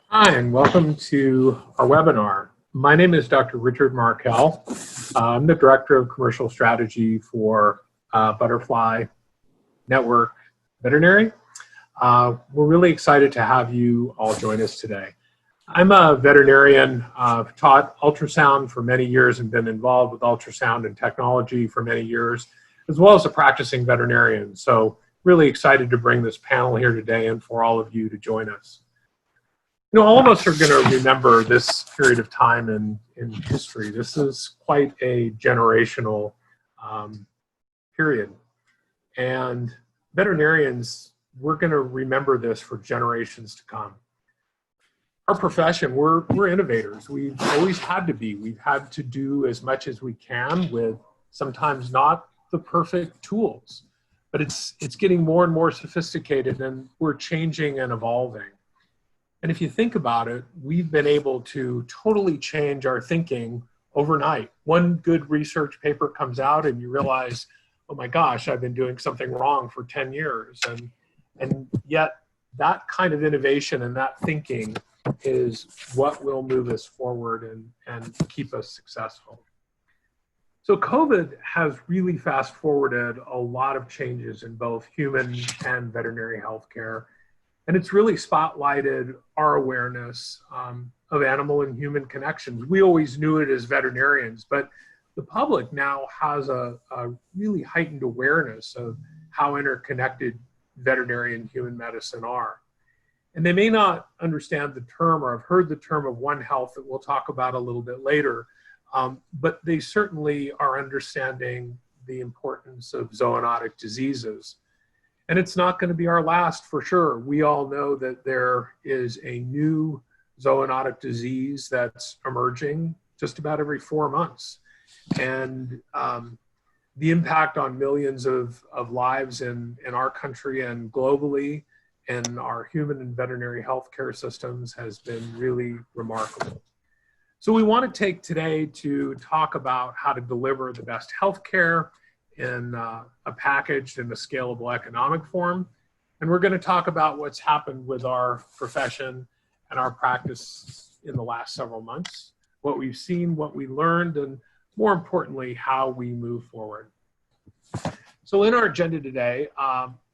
Hi, and welcome to our webinar. My name is Dr. Richard Markel. I'm the Director of Commercial Strategy for Butterfly Network Veterinary. We're really excited to have you all join us today. I'm a veterinarian. I've taught ultrasound for many years and been involved with ultrasound and technology for many years, as well as a practicing veterinarian. So really excited to bring this panel here today and for all of you to join us. You know, all of us are going to remember this period of time in history. This is quite a generational period. And veterinarians, we're going to remember this for generations to come. Our profession, we're innovators. We've always had to be. We've had to do as much as we can with sometimes not the perfect tools. But it's getting more and more sophisticated, and we're changing and evolving. And if you think about it, we've been able to totally change our thinking overnight. One good research paper comes out and you realize, oh my gosh, I've been doing something wrong for 10 years. And yet that kind of innovation and that thinking is what will move us forward and keep us successful. So COVID has really fast forwarded a lot of changes in both human and veterinary healthcare. And it's really spotlighted our awareness of animal and human connections. We always knew it as veterinarians, but the public now has a really heightened awareness of how interconnected veterinary and human medicine are. And they may not understand the term or have heard the term of One Health that we'll talk about a little bit later, but they certainly are understanding the importance of zoonotic diseases. And it's not going to be our last for sure. We all know that there is a new zoonotic disease that's emerging just about every 4 months. And the impact on millions of lives in our country and globally and our human and veterinary healthcare systems has been really remarkable. So we want to take today to talk about how to deliver the best healthcare in a packaged and a scalable economic form. And we're going to talk about what's happened with our profession and our practice in the last several months, what we've seen, what we learned, and more importantly, how we move forward. So in our agenda today,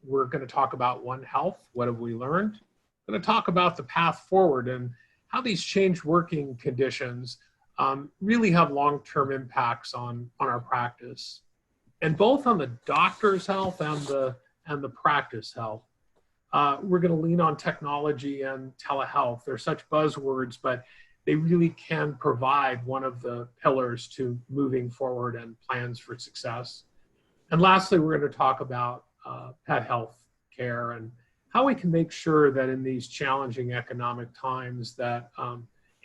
we're going to talk about One Health. What have we learned? We're going to talk about the path forward and how these changed working conditions really have long-term impacts on our practice. And both on the doctor's health and the practice health. We're going to lean on technology and telehealth. They're such buzzwords, but they really can provide one of the pillars to moving forward and plans for success. And lastly, we're going to talk about pet health care and how we can make sure that in these challenging economic times that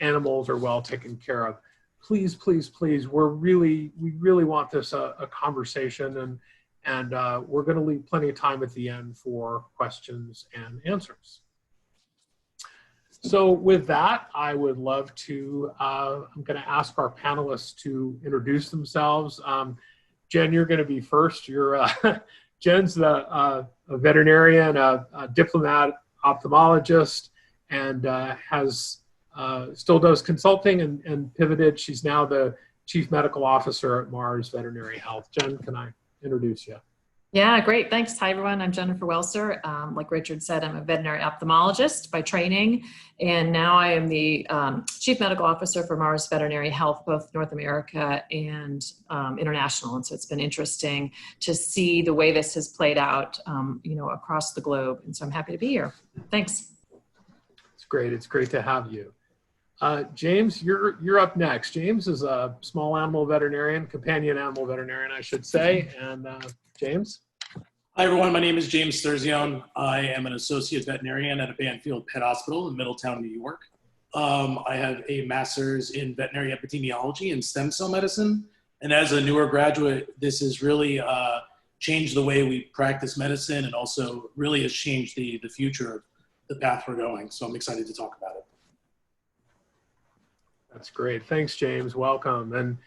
animals are well taken care of. Please, please, please, we really want this a conversation, and we're going to leave plenty of time at the end for questions and answers. So with that, I would love to, I'm going to ask our panelists to introduce themselves. Jen, you're going to be first. Jen's a veterinarian, a diplomat ophthalmologist, and still does consulting and pivoted. She's now the Chief Medical Officer at Mars Veterinary Health. Jen, can I introduce you? Yeah, great. Thanks. Hi, everyone. I'm Jennifer Welser. Like Richard said, I'm a veterinary ophthalmologist by training, and now I am the Chief Medical Officer for Mars Veterinary Health, both North America and international. And so it's been interesting to see the way this has played out, across the globe. And so I'm happy to be here. Thanks. It's great. It's great to have you. James, you're up next. James is a small animal veterinarian, companion animal veterinarian, I should say. And James? Hi, everyone. My name is James Terzian. I am an associate veterinarian at a Banfield Pet Hospital in Middletown, New York. I have a master's in veterinary epidemiology and stem cell medicine. And as a newer graduate, this has really changed the way we practice medicine and also really has changed the future of the path we're going. So I'm excited to talk about it. That's great. Thanks, James. Welcome. And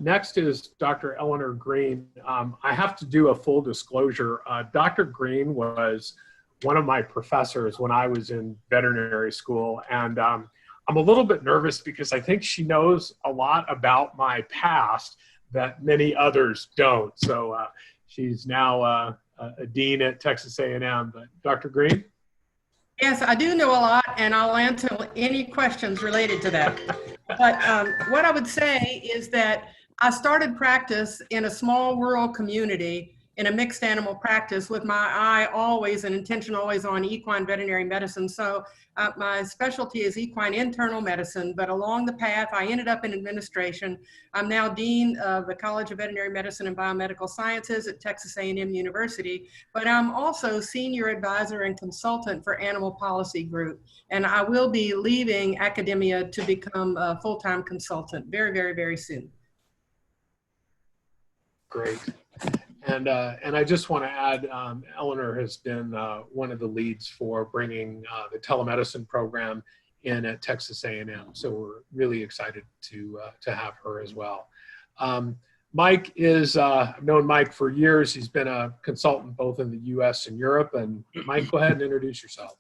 next is Dr. Eleanor Green. I have to do a full disclosure. Dr. Green was one of my professors when I was in veterinary school. And I'm a little bit nervous because I think she knows a lot about my past that many others don't. So she's now a dean at Texas A&M. But Dr. Green? Yes, I do know a lot, and I'll answer any questions related to that. But what I would say is that I started practice in a small rural community in a mixed animal practice with my eye always and intention always on equine veterinary medicine. So my specialty is equine internal medicine, but along the path, I ended up in administration. I'm now Dean of the College of Veterinary Medicine and Biomedical Sciences at Texas A&M University, but I'm also Senior Advisor and Consultant for Animal Policy Group. And I will be leaving academia to become a full-time consultant very, very, very soon. Great. And I just want to add, Eleanor has been one of the leads for bringing the telemedicine program in at Texas A&M. So we're really excited to have her as well. Mike is, I've known Mike for years. He's been a consultant both in the US and Europe. And Mike, go ahead and introduce yourself.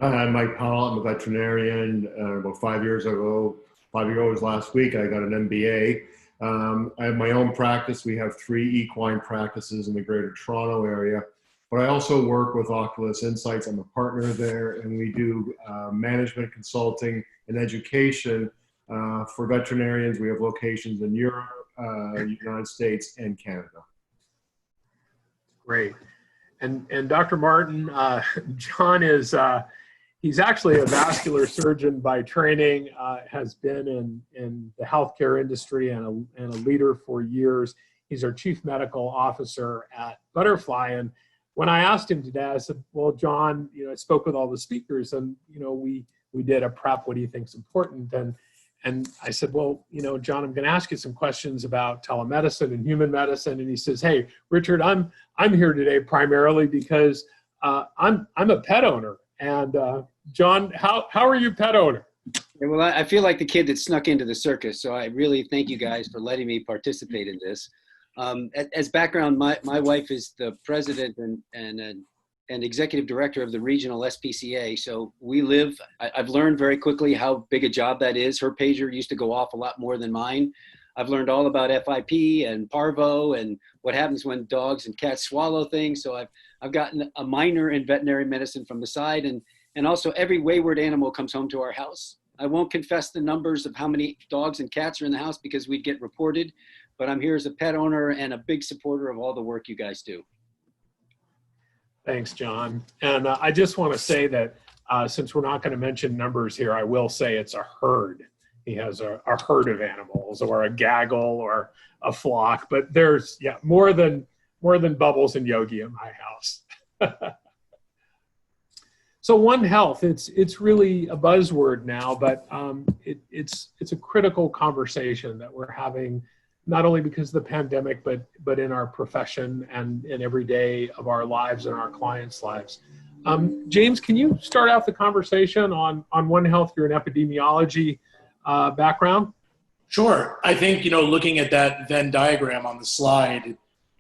Hi, I'm Mike Powell. I'm a veterinarian. About 5 years ago, 5 years ago was last week, I got an MBA. I have my own practice. We have 3 equine practices in the Greater Toronto area, but I also work with Oculus Insights. I'm a partner there, and we do management consulting and education for veterinarians. We have locations in Europe, United States, and Canada. Great. And Dr. Martin, John is, he's actually a vascular surgeon by training, has been in the healthcare industry and a leader for years. He's our chief medical officer at Butterfly. And when I asked him today, I said, well, John, I spoke with all the speakers and, we did a prep. What do you think is important? And I said, well, John, I'm going to ask you some questions about telemedicine and human medicine. And he says, hey, Richard, I'm here today primarily because I'm a pet owner. And John, how are you pet owner? Yeah, well, I feel like the kid that snuck into the circus, so I really thank you guys for letting me participate in this. As background, my wife is the president and executive director of the regional SPCA, so I've learned very quickly how big a job that is. Her pager used to go off a lot more than mine. I've learned all about FIP and parvo and what happens when dogs and cats swallow things, so I've gotten a minor in veterinary medicine from the side, and also every wayward animal comes home to our house. I won't confess the numbers of how many dogs and cats are in the house because we'd get reported, but I'm here as a pet owner and a big supporter of all the work you guys do. Thanks, John. And I just want to say that since we're not going to mention numbers here, I will say it's a herd. He has a herd of animals or a gaggle or a flock, but there's more than Bubbles and Yogi in my house. So One Health, it's really a buzzword now, but it's a critical conversation that we're having, not only because of the pandemic, but in our profession and in every day of our lives and our clients' lives. James, can you start out the conversation on One Health? You're an epidemiology background. Sure. I think, looking at that Venn diagram on the slide, it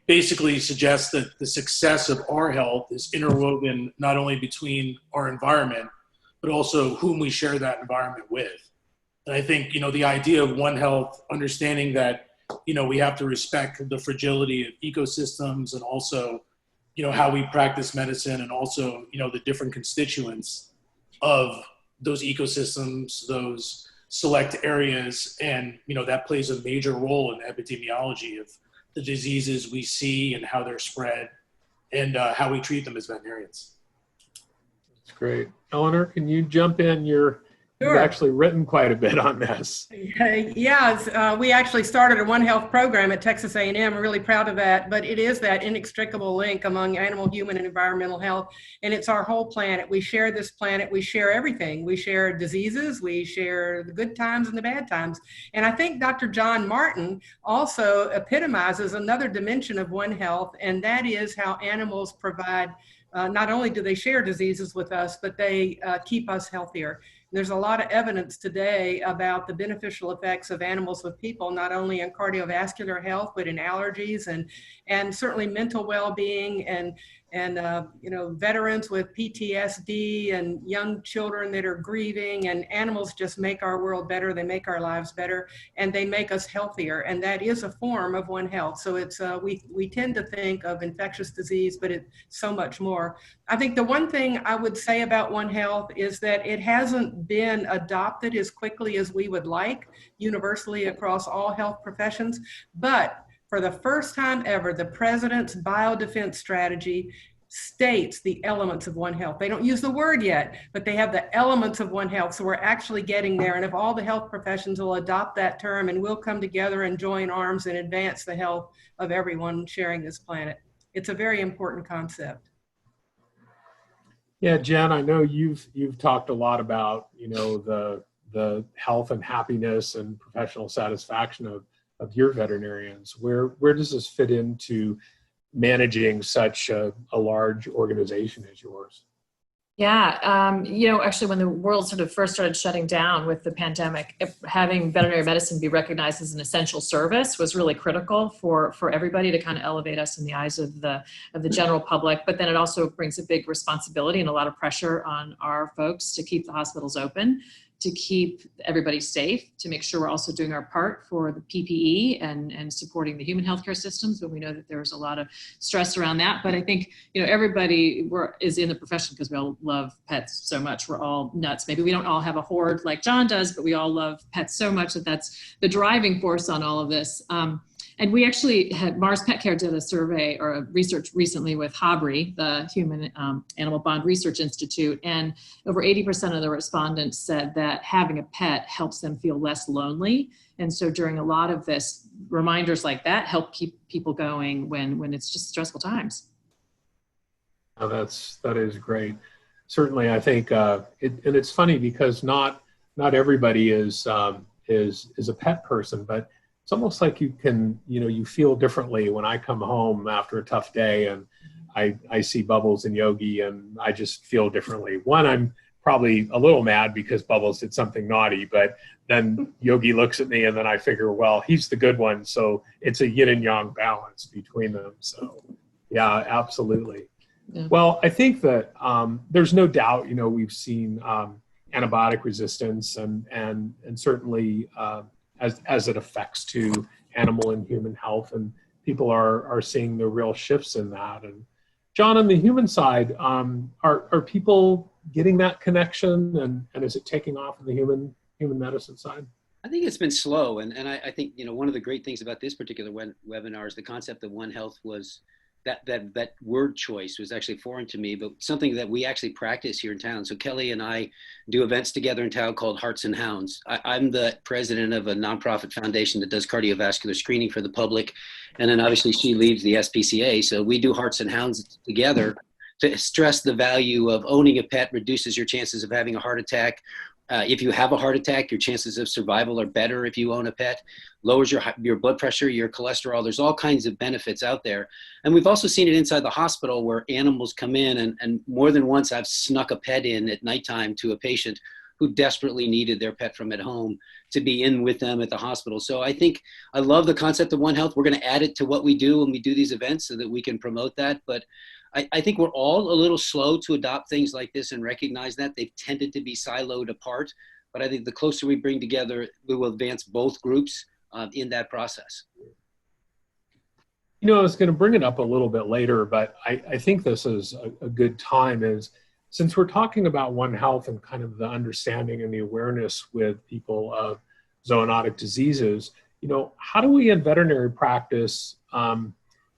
basically suggests that the success of our health is interwoven not only between our environment, but also whom we share that environment with. And I think, the idea of One Health, understanding that, we have to respect the fragility of ecosystems and also, how we practice medicine and also, the different constituents of those ecosystems, those select areas. And, that plays a major role in epidemiology of the diseases we see and how they're spread and how we treat them as veterinarians. That's great. Eleanor, can you jump in? You've actually written quite a bit on this. Yeah, we actually started a One Health program at Texas A&M. I'm really proud of that, but it is that inextricable link among animal, human, and environmental health, and it's our whole planet. We share this planet. We share everything. We share diseases. We share the good times and the bad times. And I think Dr. John Martin also epitomizes another dimension of One Health, and that is how animals provide, not only do they share diseases with us, but they keep us healthier. There's a lot of evidence today about the beneficial effects of animals with people, not only in cardiovascular health, but in allergies and certainly mental well-being. you know, veterans with PTSD and young children that are grieving, and animals just make our world better. They make our lives better, and they make us healthier. And that is a form of One Health. So it's, we tend to think of infectious disease, but it's so much more. I think the one thing I would say about One Health is that it hasn't been adopted as quickly as we would like universally across all health professions, but for the first time ever, the president's biodefense strategy states the elements of One Health. They don't use the word yet, but they have the elements of One Health. So we're actually getting there. And if all the health professions will adopt that term, and we'll come together and join arms and advance the health of everyone sharing this planet. It's a very important concept. Yeah, Jen, I know you've talked a lot about, you know, the health and happiness and professional satisfaction of your veterinarians. Where does this fit into managing such a large organization as yours? Yeah, you know, actually when the world sort of first started shutting down with the pandemic, having veterinary medicine be recognized as an essential service was really critical for everybody to kind of elevate us in the eyes of the general public. But then it also brings a big responsibility and a lot of pressure on our folks to keep the hospitals open, to keep everybody safe, to make sure we're also doing our part for the PPE and supporting the human healthcare systems. But we know that there's a lot of stress around that. But I think, you know, everybody is in the profession because we all love pets so much. We're all nuts. Maybe we don't all have a horde like John does, but we all love pets so much that that's the driving force on all of this. And we actually had, Mars Pet Care did a survey or a research recently with HABRI, the Human Animal Bond Research Institute, and over 80% of the respondents said that having a pet helps them feel less lonely. And so during a lot of this, reminders like that help keep people going when it's just stressful times. Oh, that is great. Certainly, I think, and it's funny because not everybody is a pet person, but it's almost like you can, you know, you feel differently when I come home after a tough day and I see Bubbles and Yogi, and I just feel differently. One, I'm probably a little mad because Bubbles did something naughty, but then Yogi looks at me and then I figure, well, he's the good one. So it's a yin and yang balance between them. So yeah, absolutely. Yeah. Well, I think that there's no doubt, you know, we've seen antibiotic resistance and certainly as it affects to animal and human health, and people are seeing the real shifts in that. And John, on the human side, are people getting that connection, and is it taking off in the human medicine side? I think it's been slow, and I think, you know, one of the great things about this particular webinar is the concept of One Health was that word choice was actually foreign to me, but something that we actually practice here in town. So Kelly and I do events together in town called Hearts and Hounds. I'm the president of a nonprofit foundation that does cardiovascular screening for the public. And then obviously she leads the SPCA. So we do Hearts and Hounds together to stress the value of owning a pet reduces your chances of having a heart attack. If you have a heart attack, your chances of survival are better if you own a pet, lowers your blood pressure, your cholesterol. There's all kinds of benefits out there. And we've also seen it inside the hospital where animals come in, and more than once I've snuck a pet in at nighttime to a patient who desperately needed their pet from at home to be in with them at the hospital. So I think I love the concept of One Health. We're going to add it to what we do when we do these events so that we can promote that. But I think we're all a little slow to adopt things like this and recognize that. They've tended to be siloed apart. But I think the closer we bring together, we will advance both groups in that process. You know, I was going to bring it up a little bit later, but I think this is a good time, is since we're talking about One Health and kind of the understanding and the awareness with people of zoonotic diseases, you know, how do we in veterinary practice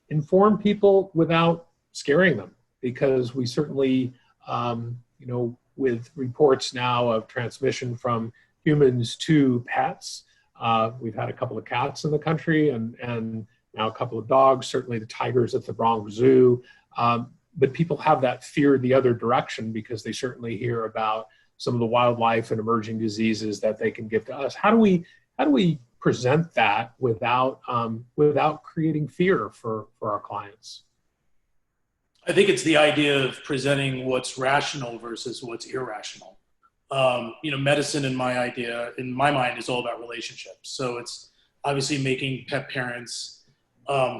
inform people without scaring them? Because we certainly, you know, with reports now of transmission from humans to pets, we've had a couple of cats in the country and now a couple of dogs, certainly the tigers at the Bronx Zoo. But people have that fear the other direction because they certainly hear about some of the wildlife and emerging diseases that they can give to us. How do we present that without creating fear for our clients? I think it's the idea of presenting what's rational versus what's irrational. You know, medicine in my mind is all about relationships. So it's obviously making pet parents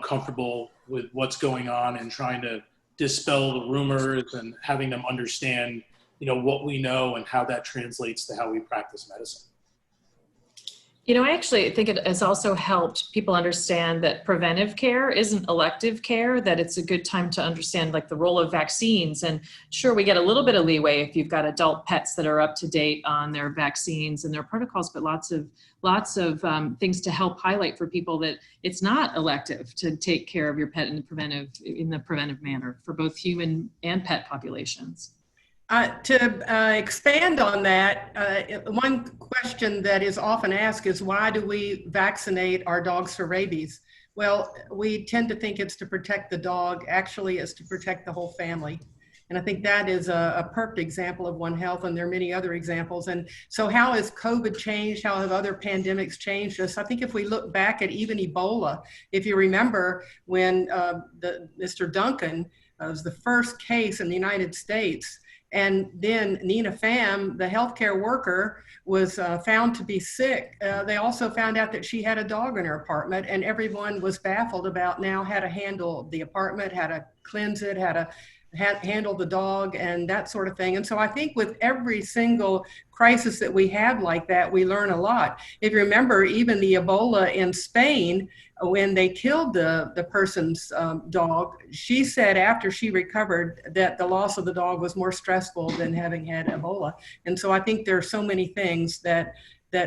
comfortable with what's going on and trying to dispel the rumors and having them understand, what we know and how that translates to how we practice medicine. I actually think it has also helped people understand that preventive care isn't elective care, that it's a good time to understand like the role of vaccines. And sure, we get a little bit of leeway if you've got adult pets that are up to date on their vaccines and their protocols, but lots of things to help highlight for people that it's not elective to take care of your pet in the preventive manner for both human and pet populations. To expand on that, one question that is often asked is, why do we vaccinate our dogs for rabies? Well, we tend to think it's to protect the dog. Actually, it's to protect the whole family. And I think that is a perfect example of One Health, and there are many other examples. And so how has COVID changed? How have other pandemics changed us? I think if we look back at even Ebola, if you remember when Mr. Duncan was the first case in the United States, and then Nina Pham, the healthcare worker, was found to be sick. They also found out that she had a dog in her apartment, and everyone was baffled about now how to handle the apartment, how to cleanse it, how to handle the dog, and that sort of thing. And so I think with every single crisis that we have like that, we learn a lot. If you remember, even the Ebola in Spain, when they killed the person's dog, she said after she recovered that the loss of the dog was more stressful than having had Ebola. And so I think there are so many things that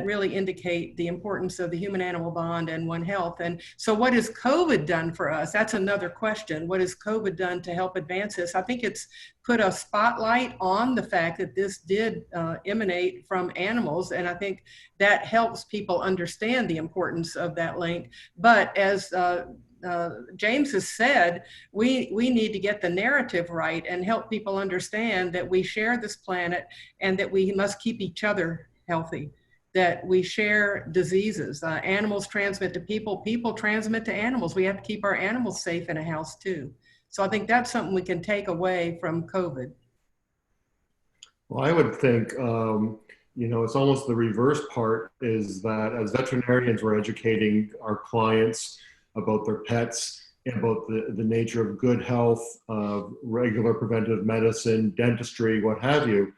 really indicate the importance of the human-animal bond and One Health. And so what has COVID done for us? That's another question. What has COVID done to help advance this? I think it's put a spotlight on the fact that this did emanate from animals, and I think that helps people understand the importance of that link. But as James has said, we need to get the narrative right and help people understand that we share this planet and that we must keep each other healthy, that we share diseases. Animals transmit to people, people transmit to animals. We have to keep our animals safe in a house too. So I think that's something we can take away from COVID. Well, I would think, it's almost the reverse part, is that as veterinarians, we're educating our clients about their pets, about the nature of good health, regular preventive medicine, dentistry, what have you.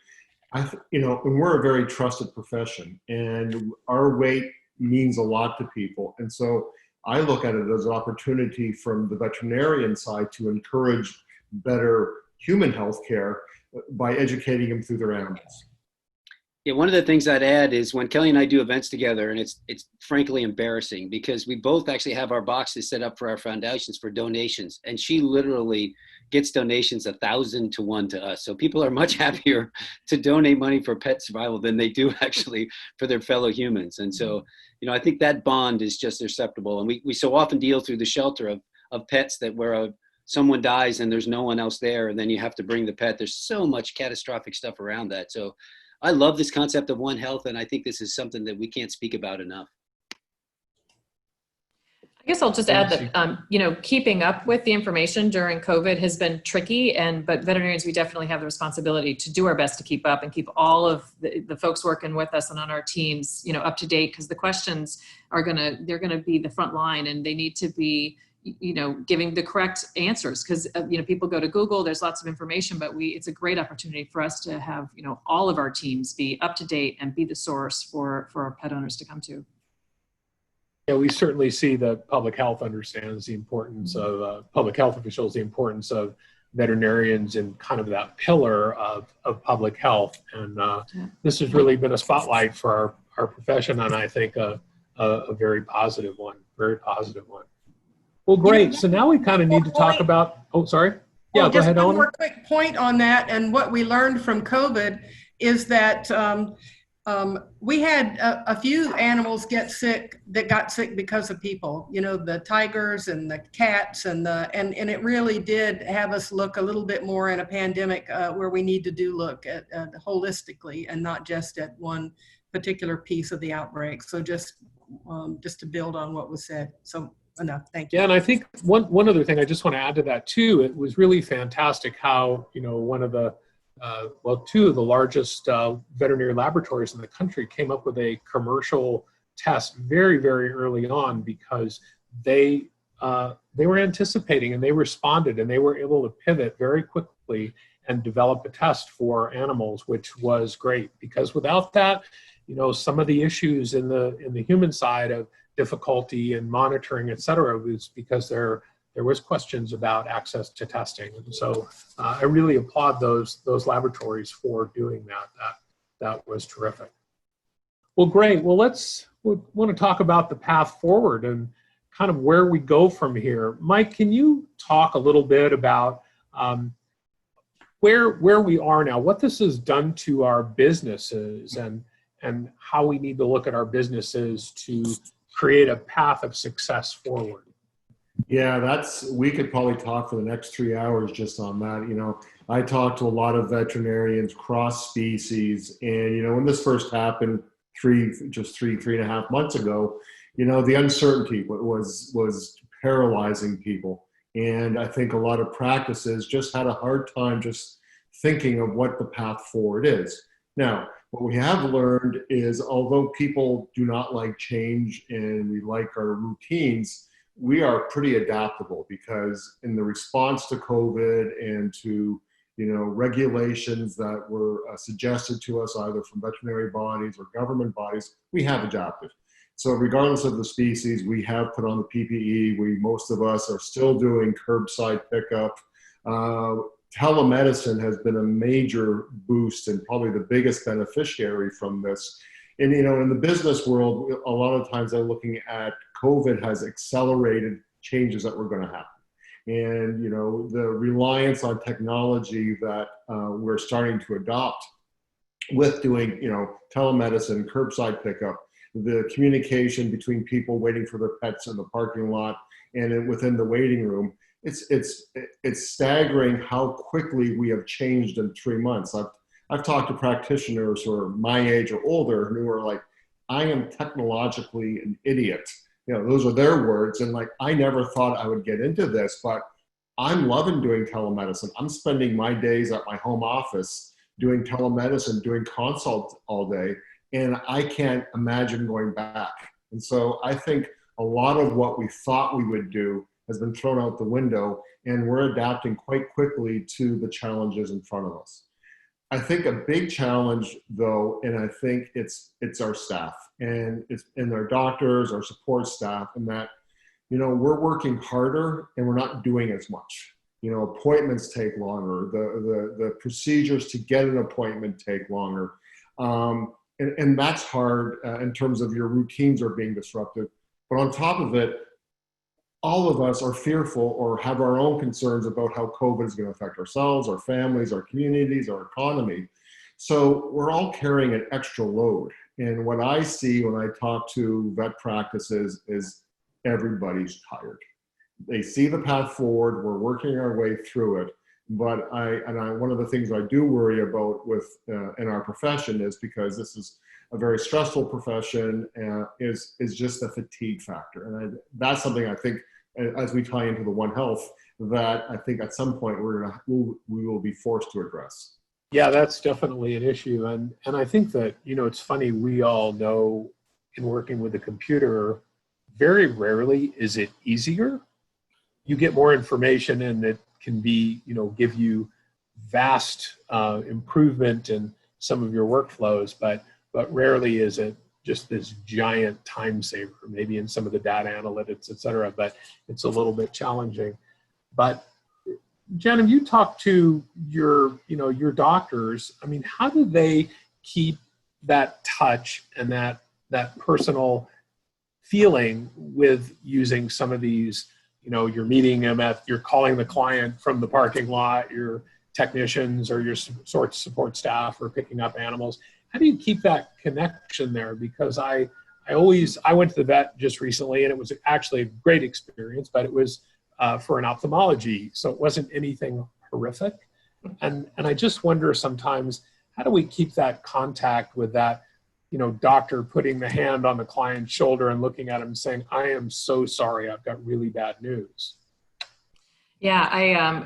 And we're a very trusted profession, and our weight means a lot to people. And so I look at it as an opportunity from the veterinarian side to encourage better human health care by educating them through their animals. Yeah, one of the things I'd add is when Kelly and I do events together, and it's frankly embarrassing because we both actually have our boxes set up for our foundations for donations, and she literally gets donations 1,000 to 1 to us. So people are much happier to donate money for pet survival than they do actually for their fellow humans. And so, I think that bond is just acceptable. And we so often deal through the shelter of pets that where someone dies and there's no one else there, and then you have to bring the pet. There's so much catastrophic stuff around that. So I love this concept of One Health, and I think this is something that we can't speak about enough. I guess I'll just add that, keeping up with the information during COVID has been tricky, but veterinarians, we definitely have the responsibility to do our best to keep up and keep all of the folks working with us and on our teams, up to date, because the questions they're going to be the front line, and they need to be, giving the correct answers, because, people go to Google, there's lots of information, but it's a great opportunity for us to have, all of our teams be up to date and be the source for our pet owners to come to. Yeah, we certainly see that public health understands the importance of public health officials, the importance of veterinarians in kind of that pillar of public health. And this has really been a spotlight for our profession, and I think a very positive one, Well, great. So now we kind of need to talk about, sorry. Yeah, go ahead, Eleanor. One more quick point on that, and what we learned from COVID is that we had a few animals that got sick because of people, the tigers and the cats and it really did have us look a little bit more in a pandemic where we need to look at holistically and not just at one particular piece of the outbreak. So just to build on what was said. So enough. Thank you. Yeah, and I think one other thing I just want to add to that too, it was really fantastic how, one of the two of the largest veterinary laboratories in the country came up with a commercial test very, very early on, because they they were anticipating, and they responded, and they were able to pivot very quickly and develop a test for animals, which was great, because without that, some of the issues in the human side of difficulty and monitoring, et cetera, was because there was questions about access to testing. And so I really applaud those laboratories for doing that. That was terrific. Well, great. Well, we want to talk about the path forward and kind of where we go from here. Mike, can you talk a little bit about where we are now, what this has done to our businesses, and how we need to look at our businesses to create a path of success forward? Yeah, we could probably talk for the next 3 hours just on that. I talked to a lot of veterinarians cross species, and when this first happened three and a half months ago, the uncertainty was paralyzing people. And I think a lot of practices just had a hard time just thinking of what the path forward is. Now, what we have learned is, although people do not like change and we like our routines, we are pretty adaptable, because in the response to COVID and to regulations that were suggested to us either from veterinary bodies or government bodies, we have adapted. So regardless of the species, we have put on the PPE. Most of us are still doing curbside pickup. Telemedicine has been a major boost and probably the biggest beneficiary from this. And in the business world, a lot of times they're looking at COVID has accelerated changes that were going to happen. And the reliance on technology that we're starting to adopt with doing telemedicine, curbside pickup, the communication between people waiting for their pets in the parking lot and within the waiting room, it's staggering how quickly we have changed in 3 months. I've talked to practitioners who are my age or older who are like, I am technologically an idiot. Those are their words. And I never thought I would get into this, but I'm loving doing telemedicine. I'm spending my days at my home office doing telemedicine, doing consults all day, and I can't imagine going back. And so I think a lot of what we thought we would do has been thrown out the window, and we're adapting quite quickly to the challenges in front of us. I think a big challenge, though, and I think it's our staff, and it's our doctors, our support staff, and that, we're working harder and we're not doing as much. Appointments take longer. The procedures to get an appointment take longer. And that's hard in terms of your routines are being disrupted. But on top of it, all of us are fearful or have our own concerns about how COVID is going to affect ourselves, our families, our communities, our economy. So we're all carrying an extra load. And what I see when I talk to vet practices is everybody's tired. They see the path forward. We're working our way through it. But one of the things I do worry about in our profession is, because this is a very stressful profession, is just the fatigue factor. And that's something I think, as we tie into the One Health, that I think at some point we will be forced to address. Yeah, that's definitely an issue. And I think that, it's funny, we all know in working with a computer, very rarely is it easier. You get more information and it can be, give you vast improvement in some of your workflows, but rarely is it just this giant time saver, maybe in some of the data analytics, et cetera, but it's a little bit challenging. But Jen, have you talked to your doctors? I mean, how do they keep that touch and that personal feeling with using some of these, you're meeting them you're calling the client from the parking lot, your technicians or your support staff are picking up animals. How do you keep that connection there? Because I went to the vet just recently, and it was actually a great experience, but it was for an ophthalmology, so it wasn't anything horrific. And I just wonder sometimes, how do we keep that contact with that, doctor putting the hand on the client's shoulder and looking at him saying, I am so sorry, I've got really bad news? Yeah,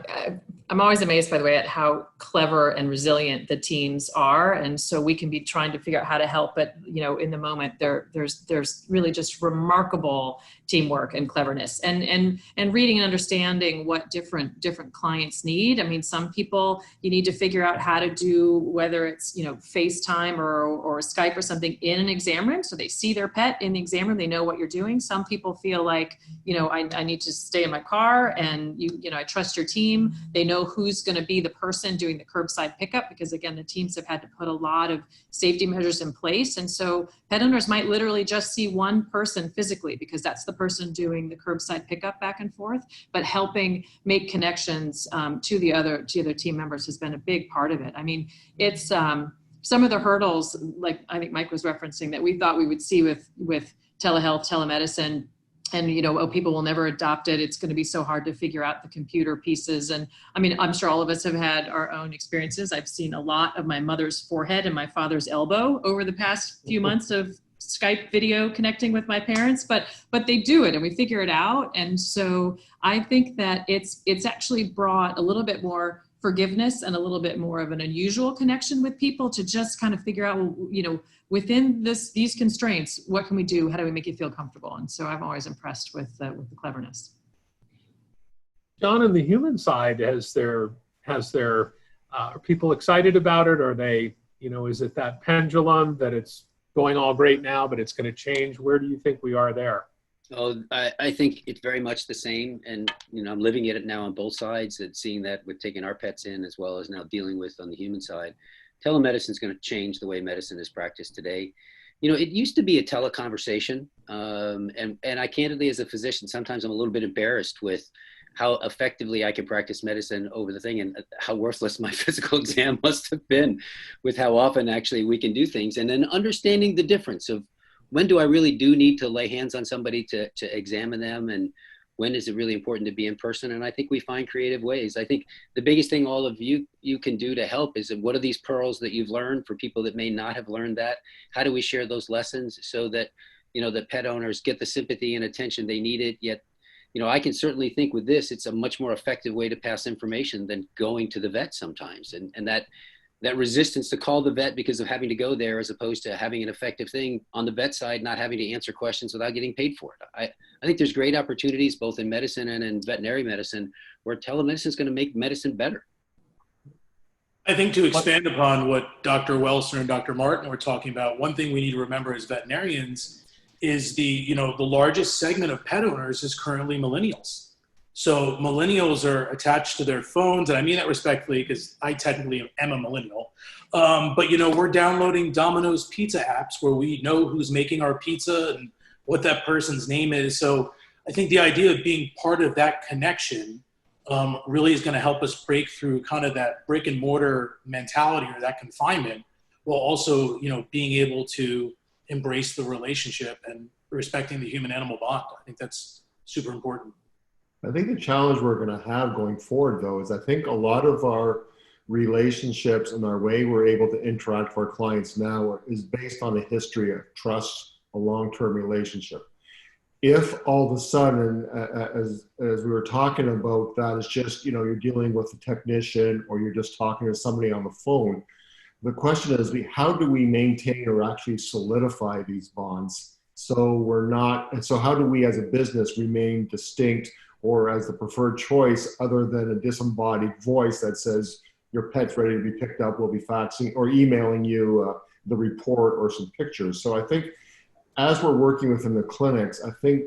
I'm always amazed, by the way, at how clever and resilient the teams are, and so we can be trying to figure out how to help. But in the moment, there's really just remarkable teamwork and cleverness, and reading and understanding what different clients need. I mean, some people you need to figure out how to do, whether it's FaceTime or Skype or something in an exam room, so they see their pet in the exam room, they know what you're doing. Some people feel like I need to stay in my car, and I trust your team. They know who's going to be the person doing the curbside pickup, because again, the teams have had to put a lot of safety measures in place. And so pet owners might literally just see one person physically, because that's the person doing the curbside pickup back and forth, but helping make connections to the other team members has been a big part of it. I mean, it's some of the hurdles, like I think Mike was referencing, that we thought we would see with telehealth, telemedicine, and people will never adopt it. It's going to be so hard to figure out the computer pieces. And I mean, I'm sure all of us have had our own experiences. I've seen a lot of my mother's forehead and my father's elbow over the past few months of Skype video connecting with my parents, but they do it and we figure it out. And so I think that it's actually brought a little bit more forgiveness and a little bit more of an unusual connection with people to just kind of figure out, within these constraints, what can we do? How do we make you feel comfortable? And so I'm always impressed with the cleverness. John, on the human side, are people excited about it? Are they, is it that pendulum that it's going all great now, but it's going to change? Where do you think we are there? Oh, I think it's very much the same. And, I'm living it now on both sides, and seeing that with taking our pets in, as well as now dealing with on the human side. Telemedicine is going to change the way medicine is practiced today. It used to be a teleconversation. And I candidly, as a physician, sometimes I'm a little bit embarrassed with how effectively I can practice medicine over the thing, and how worthless my physical exam must have been with how often actually we can do things. And then understanding the difference of when do I really do need to lay hands on somebody to examine them, and when is it really important to be in person? And I think we find creative ways. I think the biggest thing all of you can do to help is, what are these pearls that you've learned for people that may not have learned that? How do we share those lessons so that, the pet owners get the sympathy and attention they needed? Yet, I can certainly think with this, it's a much more effective way to pass information than going to the vet sometimes. And that resistance to call the vet because of having to go there, as opposed to having an effective thing on the vet side, not having to answer questions without getting paid for it. I think there's great opportunities both in medicine and in veterinary medicine where telemedicine is going to make medicine better. I think to expand upon what Dr. Welser and Dr. Martin were talking about, one thing we need to remember as veterinarians is the largest segment of pet owners is currently millennials. So millennials are attached to their phones, and I mean that respectfully because I technically am a millennial. But we're downloading Domino's pizza apps where we know who's making our pizza and what that person's name is. So I think the idea of being part of that connection really is going to help us break through kind of that brick and mortar mentality or that confinement, while also being able to embrace the relationship and respecting the human-animal bond. I think that's super important. I think the challenge we're going to have going forward, though, is I think a lot of our relationships and our way we're able to interact with our clients now is based on a history of trust, a long-term relationship. If all of a sudden, as we were talking about, that is just, you're dealing with a technician or you're just talking to somebody on the phone, the question is, how do we maintain or actually solidify these bonds? So how do we as a business remain distinct or as the preferred choice, other than a disembodied voice that says your pet's ready to be picked up, we'll be faxing or emailing you the report or some pictures. So I think as we're working within the clinics, I think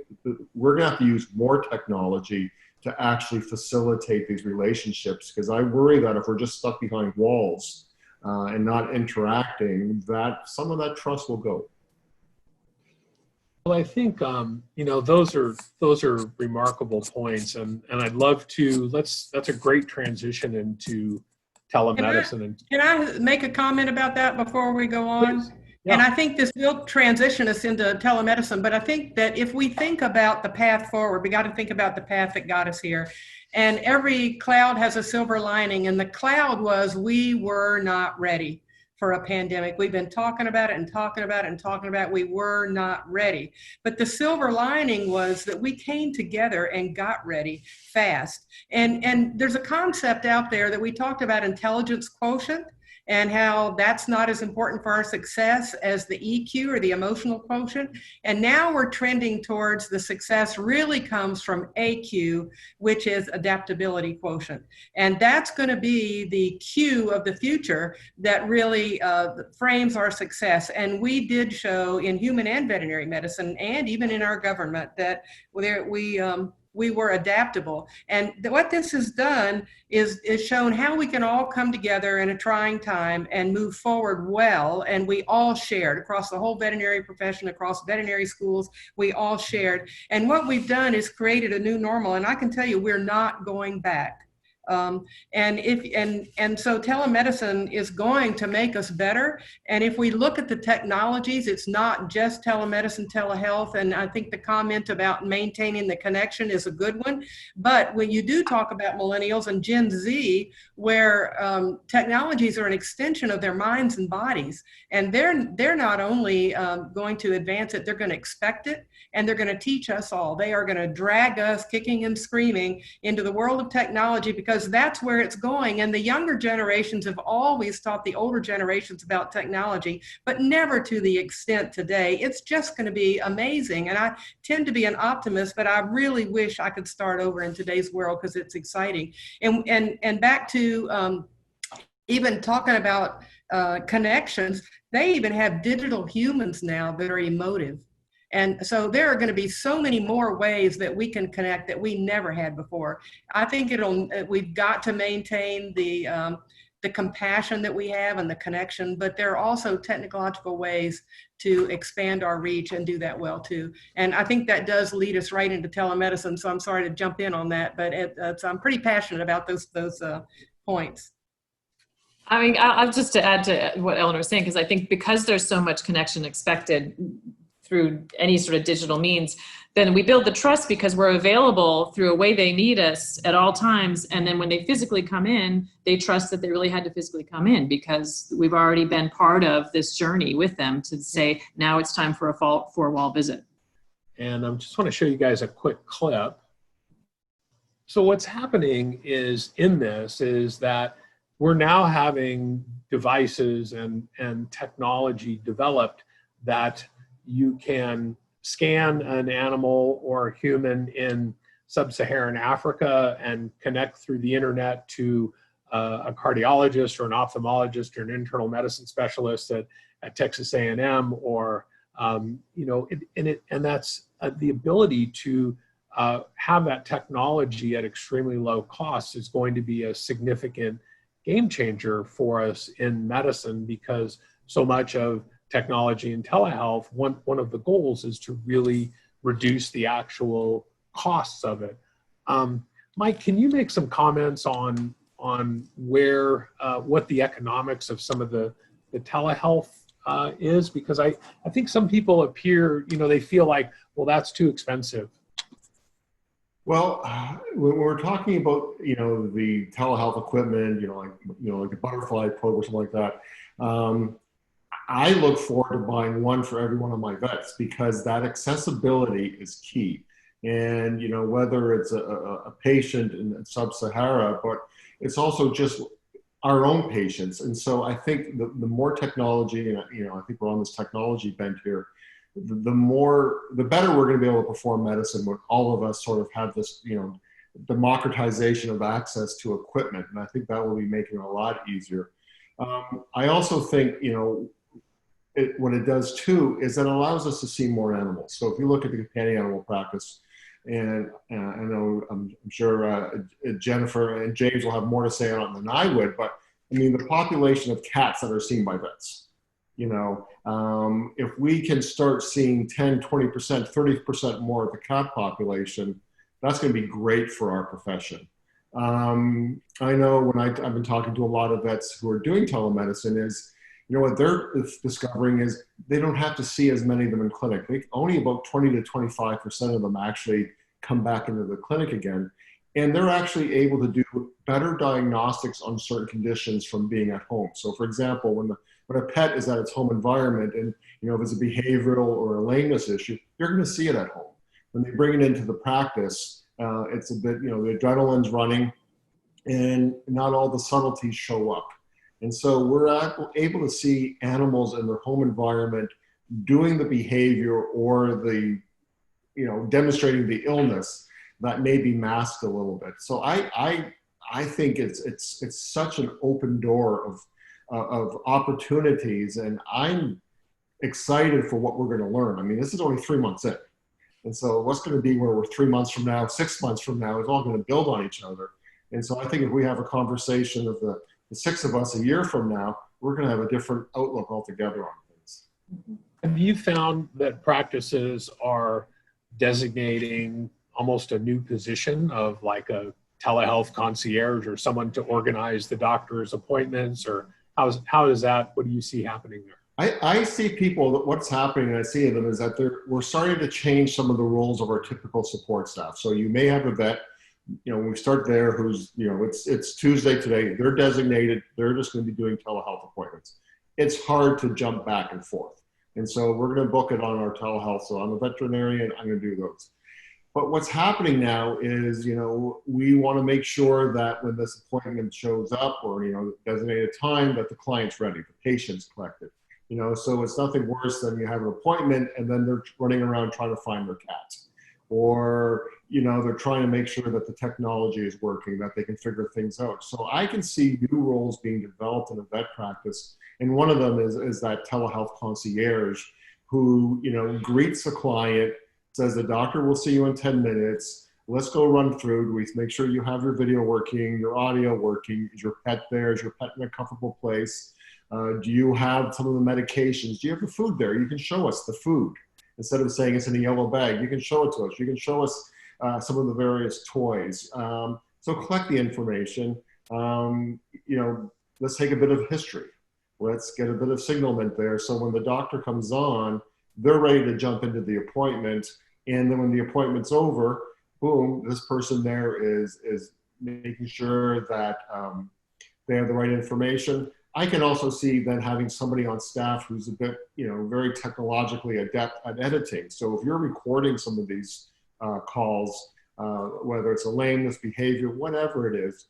we're gonna have to use more technology to actually facilitate these relationships, because I worry that if we're just stuck behind walls and not interacting, that some of that trust will go. Well, I think those are remarkable points, and I'd love to. That's a great transition into telemedicine. Can I make a comment about that before we go on? Please. Yeah. And I think this will transition us into telemedicine, but I think that if we think about the path forward, we got to think about the path that got us here. And every cloud has a silver lining, and the cloud was we were not ready. for a pandemic. We've been talking about it and talking about it and talking about it. We were not ready. But the silver lining was that we came together and got ready fast. And there's a concept out there that we talked about, intelligence quotient, and how that's not as important for our success as the EQ or the emotional quotient. And now we're trending towards the success really comes from AQ, which is adaptability quotient. And that's going to be the Q of the future that really frames our success. And we did show in human and veterinary medicine, and even in our government, that we were adaptable. And what this has done is shown how we can all come together in a trying time and move forward well. And we all shared across the whole veterinary profession, across veterinary schools, we all shared. And what we've done is created a new normal. And I can tell you, we're not going back. So telemedicine is going to make us better. And if we look at the technologies, it's not just telemedicine, telehealth. And I think the comment about maintaining the connection is a good one. But when you do talk about millennials and Gen Z, where technologies are an extension of their minds and bodies, and they're not only going to advance it, they're going to expect it, and they're going to teach us all. They are going to drag us kicking and screaming into the world of technology, because that's where it's going. And the younger generations have always taught the older generations about technology, but never to the extent today. It's just going to be amazing. And I tend to be an optimist, but I really wish I could start over in today's world, because it's exciting. And back to even talking about connections, they even have digital humans now that are emotive. And so there are going to be so many more ways that we can connect that we never had before. I think we've got to maintain the compassion that we have and the connection, but there are also technological ways to expand our reach and do that well too. And I think that does lead us right into telemedicine. So I'm sorry to jump in on that, but I'm pretty passionate about those points. I mean, I'll just to add to what Eleanor was saying, because I think because there's so much connection expected through any sort of digital means, then we build the trust because we're available through a way they need us at all times. And then when they physically come in, they trust that they really had to physically come in, because we've already been part of this journey with them to say, now it's time for a four-wall visit. And I just want to show you guys a quick clip. So what's happening is that we're now having devices and technology developed that you can scan an animal or a human in sub-Saharan Africa and connect through the internet to a cardiologist or an ophthalmologist or an internal medicine specialist at Texas A&M, or and that's the ability to have that technology at extremely low cost is going to be a significant game changer for us in medicine, because so much of technology and telehealth, one of the goals is to really reduce the actual costs of it. Mike, can you make some comments on where what the economics of some of the telehealth is? Because I think some people appear, they feel like, well, that's too expensive. Well, when we're talking about, the telehealth equipment, like the butterfly probe or something like that, I look forward to buying one for every one of my vets, because that accessibility is key. And, whether it's a patient in sub-Sahara, but it's also just our own patients. And so I think the more technology, and, I think we're on this technology bent here, the better we're going to be able to perform medicine when all of us sort of have this, democratization of access to equipment. And I think that will be making it a lot easier. I also think, what it does too is that it allows us to see more animals. So if you look at the companion animal practice, and I know I'm sure Jennifer and James will have more to say on it than I would, but I mean, the population of cats that are seen by vets, if we can start seeing 10, 20%, 30% more of the cat population, that's going to be great for our profession. I know when I've been talking to a lot of vets who are doing telemedicine is, what they're discovering is they don't have to see as many of them in clinic. Only about 20 to 25% of them actually come back into the clinic again. And they're actually able to do better diagnostics on certain conditions from being at home. So for example, when a pet is at its home environment and, if it's a behavioral or a lameness issue, you're going to see it at home. When they bring it into the practice, it's a bit, the adrenaline's running and not all the subtleties show up. And so we're able to see animals in their home environment doing the behavior or the, demonstrating the illness that may be masked a little bit. So I think it's such an open door of opportunities, and I'm excited for what we're going to learn. I mean, this is only 3 months in. And so what's going to be where we're 3 months from now, 6 months from now, is all going to build on each other. And so I think if we have a conversation of the 6 of us a year from now, we're going to have a different outlook altogether on things. Have you found that practices are designating almost a new position of like a telehealth concierge or someone to organize the doctor's appointments, or how is that, what do you see happening there? I see people, what's happening, and I see them, is that we're starting to change some of the roles of our typical support staff. So you may have a vet, we start there, who's, it's Tuesday today, they're designated, they're just going to be doing telehealth appointments. It's hard to jump back and forth. And so we're going to book it on our telehealth. So I'm a veterinarian, I'm going to do those. But what's happening now is, we want to make sure that when this appointment shows up or, designated time, that the client's ready, the patient's collected. So it's nothing worse than you have an appointment and then they're running around trying to find their cat. Or, they're trying to make sure that the technology is working, that they can figure things out. So I can see new roles being developed in a vet practice. And one of them is that telehealth concierge who, greets the client, says the doctor will see you in 10 minutes. Let's go run through. We make sure you have your video working, your audio working. Is your pet there? Is your pet in a comfortable place? Do you have some of the medications? Do you have the food there? You can show us the food. Instead of saying it's in a yellow bag, you can show it to us. You can show us some of the various toys. So collect the information. Let's take a bit of history. Let's get a bit of signalment there. So when the doctor comes on, they're ready to jump into the appointment. And then when the appointment's over, boom, this person there is making sure that they have the right information. I can also see then having somebody on staff who's a bit, very technologically adept at editing. So if you're recording some of these calls, whether it's a lameness, behavior, whatever it is,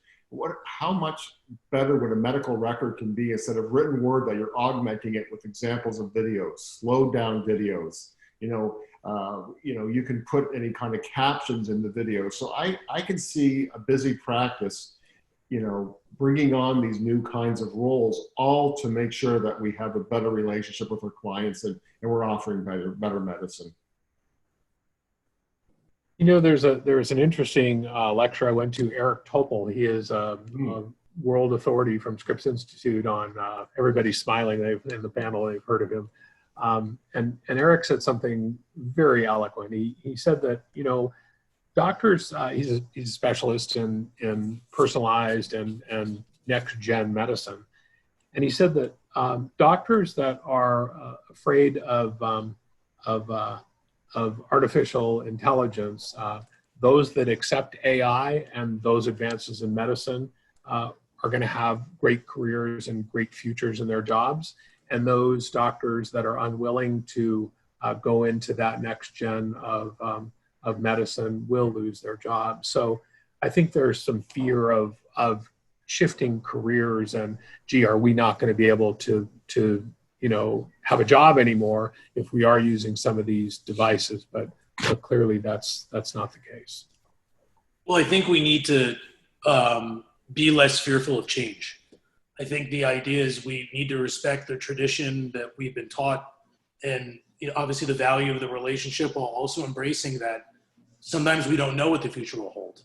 how much better would a medical record can be instead of written word that you're augmenting it with examples of videos, slowed down videos. You can put any kind of captions in the video. So I can see a busy practice, bringing on these new kinds of roles, all to make sure that we have a better relationship with our clients and we're offering better medicine. There's an interesting lecture I went to, Eric Topol. He is a world authority from Scripps Institute on Everybody's Smiling. In the panel, they've heard of him. And Eric said something very eloquent. He said that, doctors, he's a specialist in personalized and next-gen medicine. And he said that doctors that are afraid of artificial intelligence, those that accept AI and those advances in medicine are going to have great careers and great futures in their jobs. And those doctors that are unwilling to go into that next gen of medicine will lose their jobs. So I think there's some fear of shifting careers and, gee, are we not going to be able to have a job anymore if we are using some of these devices? But clearly that's not the case. Well, I think we need to be less fearful of change. I think the idea is we need to respect the tradition that we've been taught, and obviously the value of the relationship, while also embracing that sometimes we don't know what the future will hold.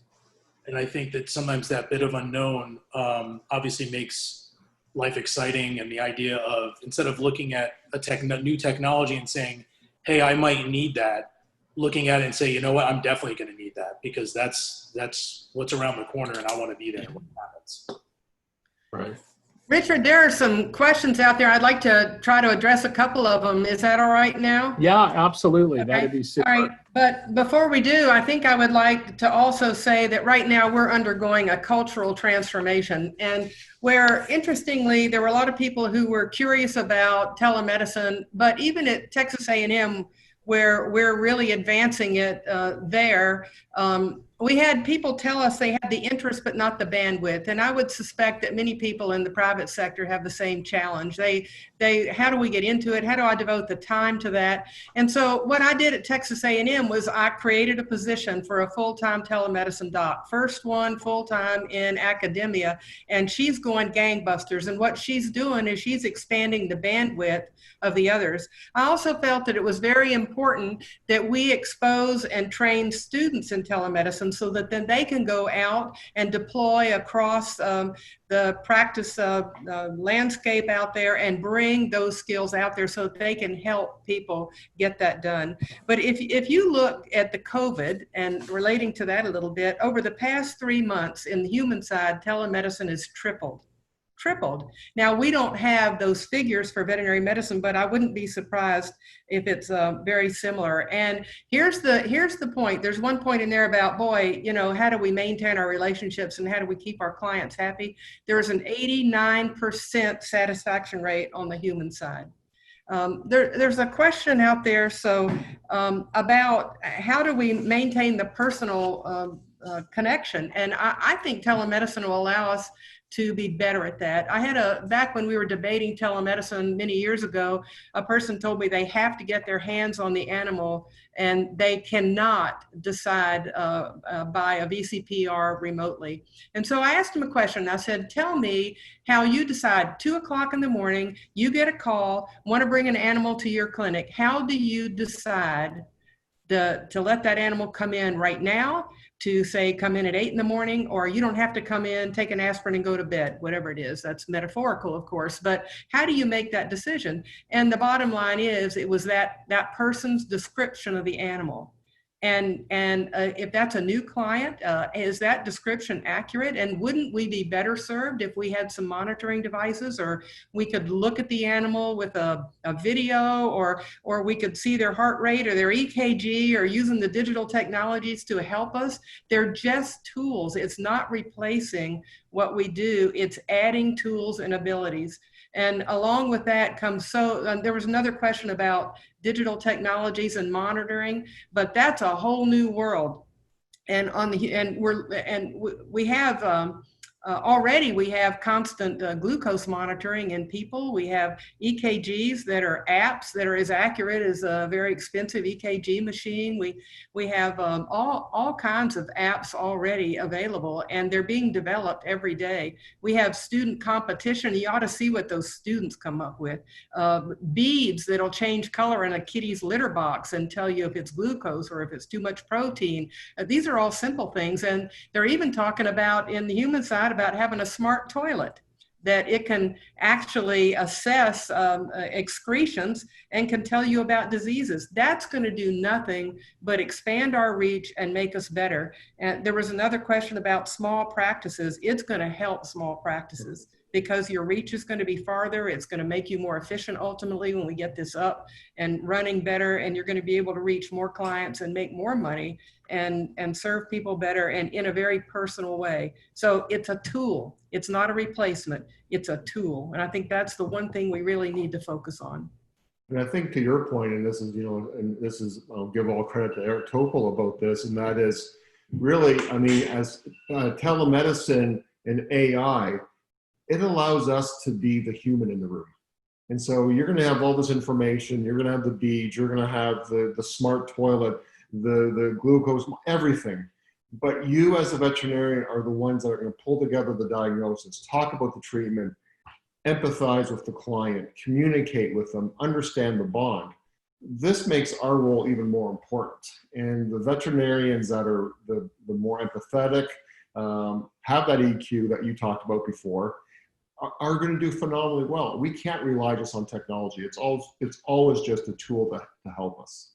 And I think that sometimes that bit of unknown obviously makes life exciting, and the idea of, instead of looking at a new technology and saying, hey, I might need that, looking at it and say, you know what, I'm definitely going to need that because that's what's around the corner and I want to be there when it happens. Right. Richard, there are some questions out there. I'd like to try to address a couple of them. Is that all right now? Yeah, absolutely. Okay. That'd be super. All right. But before we do, I think I would like to also say that right now we're undergoing a cultural transformation, and where, interestingly, there were a lot of people who were curious about telemedicine, but even at Texas A&M, where we're really advancing it there, we had people tell us they had the interest but not the bandwidth. And I would suspect that many people in the private sector have the same challenge. How do we get into it? How do I devote the time to that? And so what I did at Texas A&M was I created a position for a full-time telemedicine doc, first one full-time in academia, and she's going gangbusters. And what she's doing is she's expanding the bandwidth of the others. I also felt that it was very important that we expose and train students in telemedicine so that then they can go out and deploy across the practice landscape out there and bring those skills out there so that they can help people get that done. But if you look at the COVID and relating to that a little bit, over the past 3 months in the human side, telemedicine has tripled. Now, we don't have those figures for veterinary medicine, but I wouldn't be surprised if it's very similar. And here's the point. There's one point in there about, boy, you know, how do we maintain our relationships and how do we keep our clients happy? There's an 89% satisfaction rate on the human side. There's a question out there about how do we maintain the personal connection? And I think telemedicine will allow us to be better at that. Back when we were debating telemedicine many years ago, a person told me they have to get their hands on the animal and they cannot decide by a VCPR remotely. And so I asked him a question. I said, tell me how you decide 2 o'clock in the morning, you get a call, want to bring an animal to your clinic. How do you decide to let that animal come in right now, to say come in at 8 in the morning, or you don't have to come in, take an aspirin and go to bed, whatever it is. That's metaphorical, of course, but how do you make that decision? And the bottom line is, it was that person's description of the animal. And if that's a new client, is that description accurate? And wouldn't we be better served if we had some monitoring devices, or we could look at the animal with a video, or we could see their heart rate or their EKG, or using the digital technologies to help us? They're just tools. It's not replacing what we do. It's adding tools and abilities. And along with that comes, there was another question about digital technologies and monitoring, but that's a whole new world. And we have already we have constant glucose monitoring in people. We have EKGs that are apps that are as accurate as a very expensive EKG machine. We have all kinds of apps already available, and they're being developed every day. We have student competition. You ought to see what those students come up with. Beads that'll change color in a kitty's litter box and tell you if it's glucose or if it's too much protein. These are all simple things, and they're even talking about, in the human side, about having a smart toilet that it can actually assess excretions and can tell you about diseases. That's going to do nothing but expand our reach and make us better. And there was another question about small practices. It's going to help small practices because your reach is going to be farther. It's going to make you more efficient ultimately when we get this up and running better, and you're going to be able to reach more clients and make more money and serve people better and in a very personal way. So it's a tool. It's not a replacement. It's a tool. And I think that's the one thing we really need to focus on. And I think to your point, and this is, I'll give all credit to Eric Topol about this, and that is really, I mean, as telemedicine and AI, it allows us to be the human in the room. And so you're going to have all this information. You're going to have the beads. You're going to have the smart toilet, the glucose, everything. But you as a veterinarian are the ones that are going to pull together the diagnosis, talk about the treatment, empathize with the client, communicate with them, understand the bond. This makes our role even more important. And the veterinarians that are the more empathetic, have that EQ that you talked about before, are going to do phenomenally well. We can't rely just on technology. It's always just a tool to help us.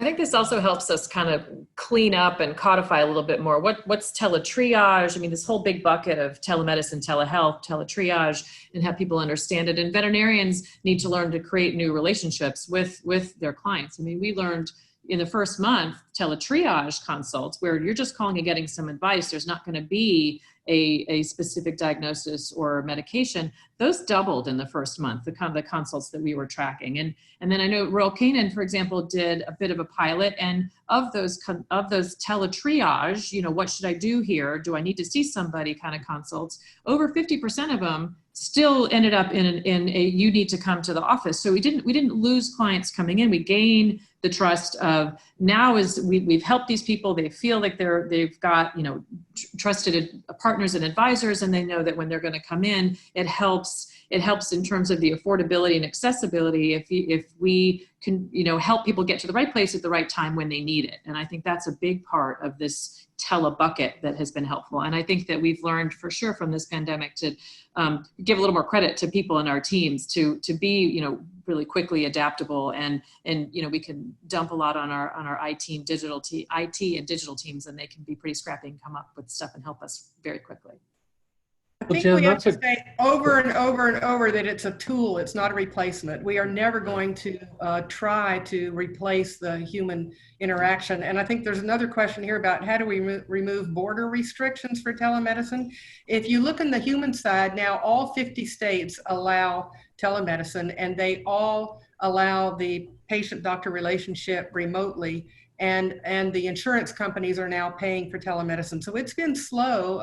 I think this also helps us kind of clean up and codify a little bit more. What's teletriage? I mean, this whole big bucket of telemedicine, telehealth, teletriage, and have people understand it. And veterinarians need to learn to create new relationships with their clients. I mean, we learned in the first month, teletriage consults, where you're just calling and getting some advice. There's not going to be a specific diagnosis or medication. Those doubled in the first month, the consults that we were tracking. And then I know Royal Canin, for example, did a bit of a pilot, and of those teletriage, you know, what should I do here? Do I need to see somebody kind of consults? Over 50% of them still ended up in a you need to come to the office. So we didn't lose clients coming in. We gained the trust of now is we've helped these people. They feel like they've got, you know, trusted partners and advisors, and they know that when they're going to come in, it helps in terms of the affordability and accessibility if we can, you know, help people get to the right place at the right time when they need it. And I think that's a big part of this telebucket that has been helpful. And I think that we've learned for sure from this pandemic to give a little more credit to people in our teams to be, you know, really quickly adaptable, and you know, we can dump a lot on our IT and digital teams, and they can be pretty scrappy and come up with stuff and help us very quickly. I think we have to say over and over and over that it's a tool, it's not a replacement. We are never going to try to replace the human interaction. And I think there's another question here about how do we remove border restrictions for telemedicine? If you look on the human side, now all 50 states allow telemedicine, and they all allow the patient-doctor relationship remotely. And the insurance companies are now paying for telemedicine. So it's been slow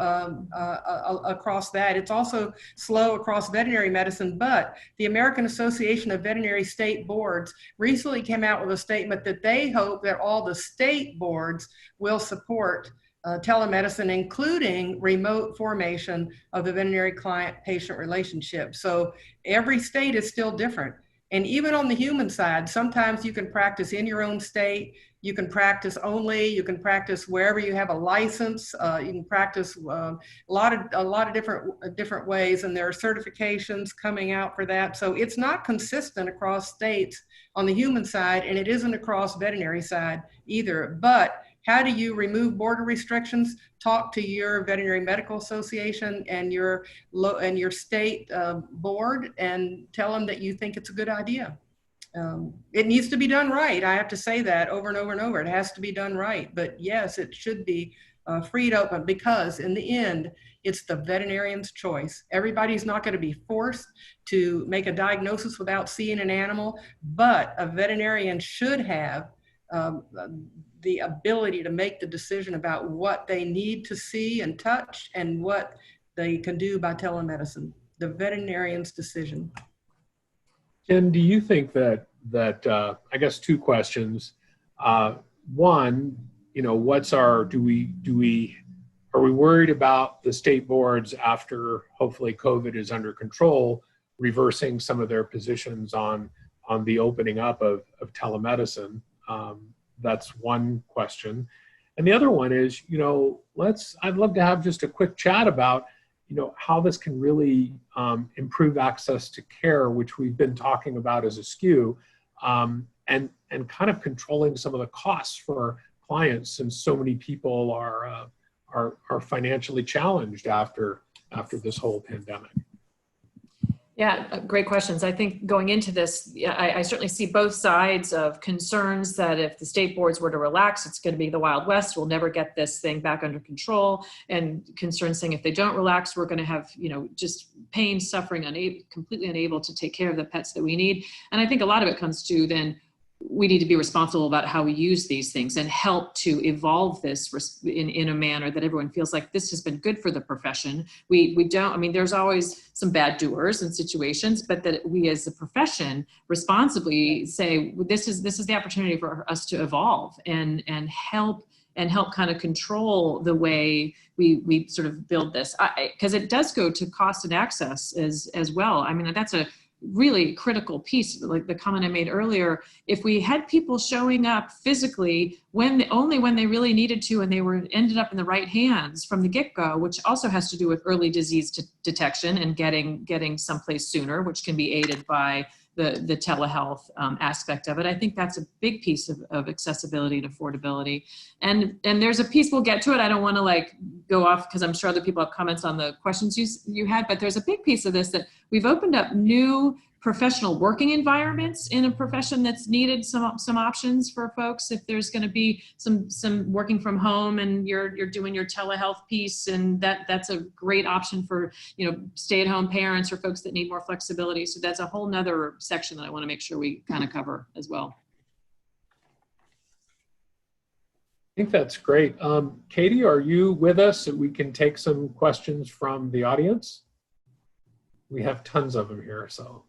across that. It's also slow across veterinary medicine, but the American Association of Veterinary State Boards recently came out with a statement that they hope that all the state boards will support telemedicine, including remote formation of the veterinary client-patient relationship. So every state is still different. And even on the human side, sometimes you can practice in your own state. You can practice only. You can practice wherever you have a license. You can practice a lot of different ways, and there are certifications coming out for that. So it's not consistent across states on the human side, and it isn't across veterinary side either. But how do you remove border restrictions? Talk to your veterinary medical association and your state board, and tell them that you think it's a good idea. It needs to be done right. I have to say that over and over and over. It has to be done right. But yes, it should be freed open, because in the end, it's the veterinarian's choice. Everybody's not going to be forced to make a diagnosis without seeing an animal, but a veterinarian should have the ability to make the decision about what they need to see and touch and what they can do by telemedicine. The veterinarian's decision. Jen, do you think that I guess two questions. One, you know, are we worried about the state boards after hopefully COVID is under control, reversing some of their positions on the opening up of telemedicine? That's one question. And the other one is, you know, I'd love to have just a quick chat about, you know, how this can really improve access to care, which we've been talking about as a SKU, and kind of controlling some of the costs for clients, since so many people are financially challenged after this whole pandemic. Yeah, great questions. I think going into this, I certainly see both sides of concerns that if the state boards were to relax, it's going to be the Wild West. We'll never get this thing back under control. And concerns saying if they don't relax, we're going to have, you know, just pain, suffering, completely unable to take care of the pets that we need. And I think a lot of it comes to then we need to be responsible about how we use these things and help to evolve this in a manner that everyone feels like this has been good for the profession. We don't, I mean, there's always some bad doers in situations, but that we as a profession responsibly say, this is the opportunity for us to evolve and help kind of control the way we sort of build this. Because it does go to cost and access as well. I mean, that's a really critical piece, like the comment I made earlier. If we had people showing up physically only when they really needed to, and they ended up in the right hands from the get-go, which also has to do with early disease detection and getting someplace sooner, which can be aided by the telehealth aspect of it. I think that's a big piece of accessibility and affordability. And there's a piece, we'll get to it. I don't want to like go off because I'm sure other people have comments on the questions you had, but there's a big piece of this that we've opened up new professional working environments in a profession that's needed some options for folks. If there's going to be some working from home and you're doing your telehealth piece, and that's a great option for, you know, stay-at-home parents or folks that need more flexibility. So that's a whole nother section that I want to make sure we kind of cover as well. I think that's great. Katie, are you with us so we can take some questions from the audience? We have tons of them here, so.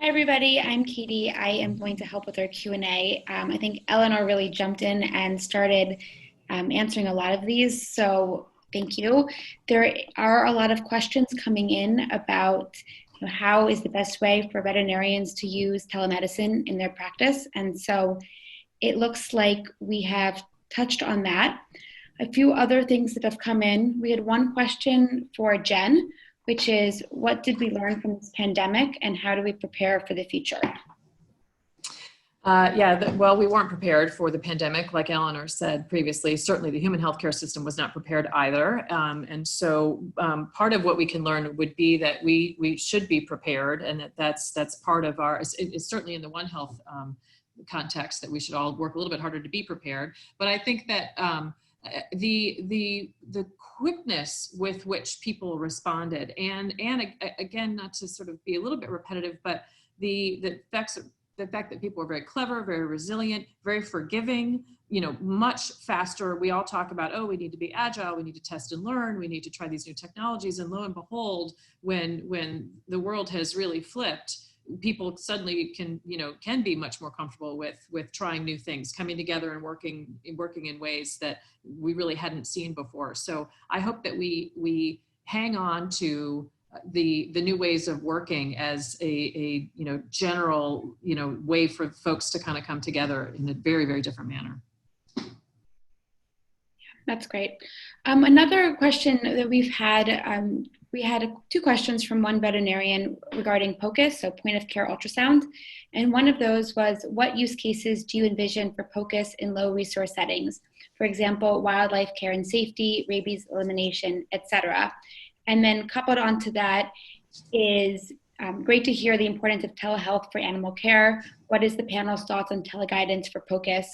Hi everybody, I'm Katie. I am going to help with our Q&A. I think Eleanor really jumped in and started answering a lot of these, so thank you. There are a lot of questions coming in about, you know, how is the best way for veterinarians to use telemedicine in their practice, and so it looks like we have touched on that. A few other things that have come in. We had one question for Jen, which is, what did we learn from this pandemic and how do we prepare for the future? Well, we weren't prepared for the pandemic, like Eleanor said previously. Certainly the human healthcare system was not prepared either. And so part of what we can learn would be that we should be prepared, and that's part of our, it's certainly in the One Health context that we should all work a little bit harder to be prepared. But I think that the quickness with which people responded, and again, not to sort of be a little bit repetitive, but the fact that people are very clever, very resilient, very forgiving, you know, much faster. We all talk about, oh, we need to be agile, we need to test and learn, we need to try these new technologies, and lo and behold, when the world has really flipped, people suddenly can be much more comfortable with trying new things, coming together and working in ways that we really hadn't seen before. So I hope that we hang on to the new ways of working as a general way for folks to kind of come together in a very, very different manner. That's great. Another question that we've had, we had two questions from one veterinarian regarding POCUS, so point of care ultrasound. And one of those was, what use cases do you envision for POCUS in low resource settings? For example, wildlife care and safety, rabies elimination, etc. And then coupled onto that is great to hear the importance of telehealth for animal care. What is the panel's thoughts on teleguidance for POCUS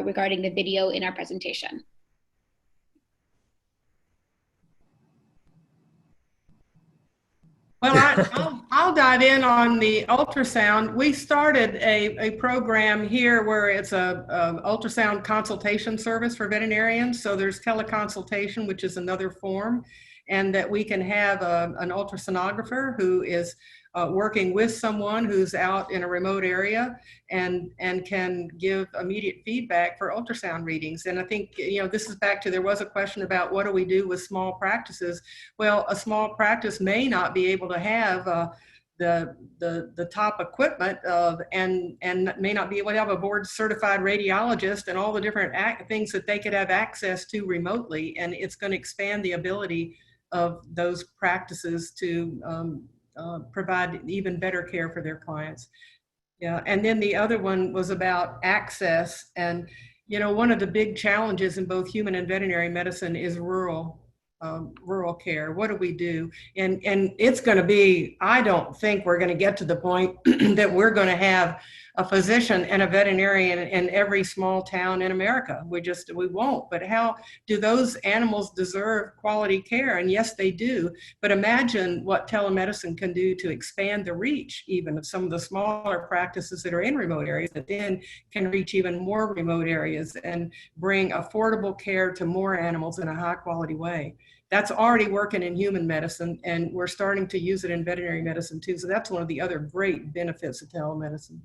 regarding the video in our presentation? Well, I'll dive in on the ultrasound. We started a program here where it's a ultrasound consultation service for veterinarians. So there's teleconsultation, which is another form, and that we can have an ultrasonographer who is working with someone who's out in a remote area and can give immediate feedback for ultrasound readings. And I think, this is back to, there was a question about what do we do with small practices? Well, a small practice may not be able to have the top equipment and may not be able to have a board certified radiologist and all the different things that they could have access to remotely. And it's going to expand the ability of those practices to provide even better care for their clients. Yeah, and then the other one was about access. And, one of the big challenges in both human and veterinary medicine is rural care. What do we do? And it's going to be, I don't think we're going to get to the point that we're going to have a physician and a veterinarian in every small town in America. We won't. But how do those animals deserve quality care? And yes, they do. But imagine what telemedicine can do to expand the reach even of some of the smaller practices that are in remote areas, that then can reach even more remote areas and bring affordable care to more animals in a high quality way. That's already working in human medicine, and we're starting to use it in veterinary medicine too. So that's one of the other great benefits of telemedicine.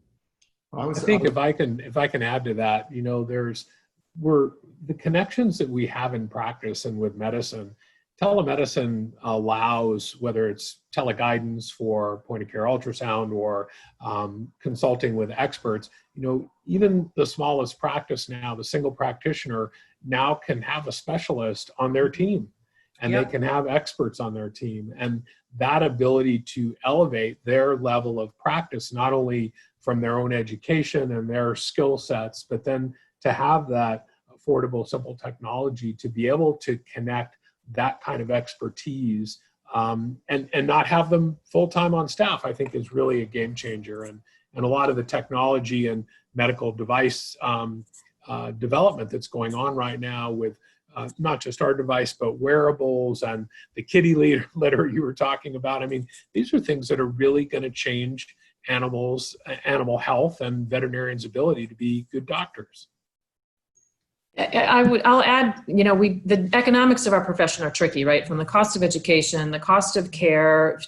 I think if I can add to that, the connections that we have in practice and with medicine telemedicine allows, whether it's teleguidance for point of care ultrasound or consulting with experts, even the smallest practice now, the single practitioner now can have a specialist on their team, and Yep. they can have experts on their team. And that ability to elevate their level of practice, not only from their own education and their skill sets, but then to have that affordable, simple technology to be able to connect that kind of expertise and not have them full-time on staff, I think is really a game changer. And a lot of the technology and medical device development that's going on right now with not just our device, but wearables and the kitty litter you were talking about. I mean, these are things that are really going to change animal health and veterinarians' ability to be good doctors. I'll add, the economics of our profession are tricky, right? From the cost of education, the cost of care